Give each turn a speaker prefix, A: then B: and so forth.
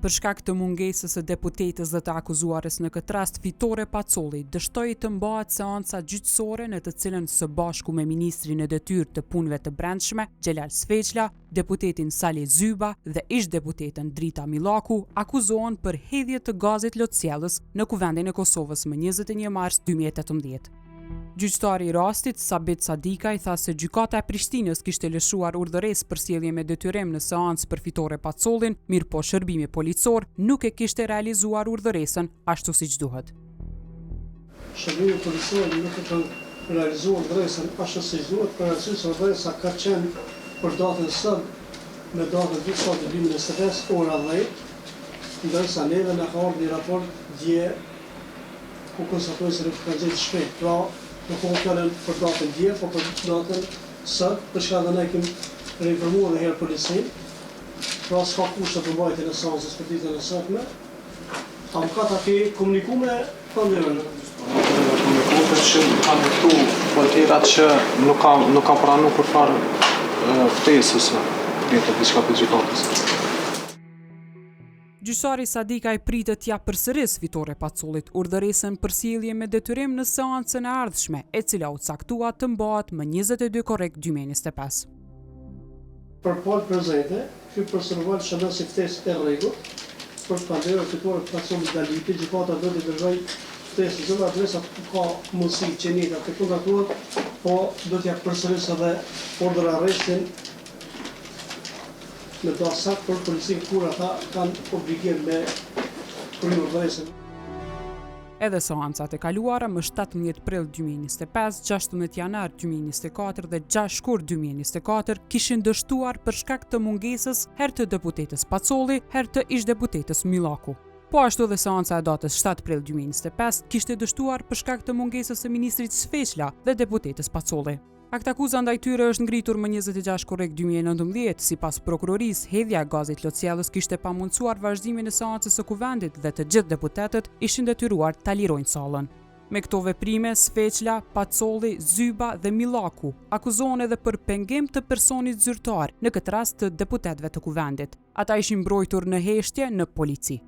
A: Për shkak të mungesës së deputetës dhe të akuzuares në këtë rast, Fitore Pacolli dështoi të mbahet seanca gjyqësore në të cilën së bashku me ministrin e detyrë të punëve të brendshme, Xhelal Sfeqla, deputetin Sali Zyba dhe ish-deputetën Drita Millaku akuzohen për hedhje të gazit lotësjellës në Kuvendin e Kosovës më 21 mars 2018. Gjyqtari i rastit, Sabit Sadikaj, tha se gjykata e Prishtinës kishte lëshuar urdhëresë për sjellje me detyrim në seancë për Fitore Pacollin, mirë po shërbimi policor nuk e kishte realizuar urdhëresën ashtu siç duhet.
B: Shërbimi policor nuk e ka realizuar urdhëresën ashtu siç duhet, për arsye se urdhëresa ka qenë për datën sot me datën 2025 ora 10, ndërsa neve na ka ardhur një raport dje ku konstatoi se nuk ka gjetë shpejt. Pra, nuk po fjalën për datën dje, po për datën sot, për shkak se ne kemi reinformuar edhe herë policinë. Pra, s'ka kushte për mbajtjen e seancës për ditën e sotme. Avokata ke komunikuar me pandemën.
C: Komunikuar që kanë këtu vërtetat që nuk ka pranuar për farë ftesës për diçka për gjykatës.
A: Gjyqtari Sadikaj pritet t'ia përsërisë Fitore Pacollit urdhëresën për sjellje me detyrim në seancën e ardhshme, e cila u caktua të mbahet më 22 korrekt 2025.
B: Për palë prezente, ky përsëritet shëndet si ftesë e rregullt për pandemën Fitore Pacollit Dalipi, gjykata do të dërgojë ftesën në adresa ku ka mundësi që njëta të kontaktohet, po do t'ia përsërisë edhe urdhër arrestin në dasat për policinë kur ata kanë obligim me kryer urdhëresën.
A: Edhe seancat e kaluara më 17 prill 2025, 16 janar 2024 dhe 6 shkurt 2024 kishin dështuar për shkak të mungesës herë të deputetës Pacolli, herë të ish-deputetës Millaku. Po ashtu dhe seanca e datës 7 prill 2025 kishte dështuar për shkak të mungesës së ministrit Sfeqla dhe deputetës Pacolli. Aktakuza ndaj tyre është ngritur më 26 korrekt 2019, sipas prokurorisë, hedhja e gazit lotësjellës kishte pamundsuar vazhdimin e seancës së kuvendit dhe të gjithë deputetët ishin detyruar ta lirojnë sallën. Me këto veprime, Sfeqla, Pacolli, Zyba dhe Millaku akuzohen edhe për pengim të personit zyrtar, në këtë rast të deputetëve të kuvendit. Ata ishin mbrojtur në heshtje në polici.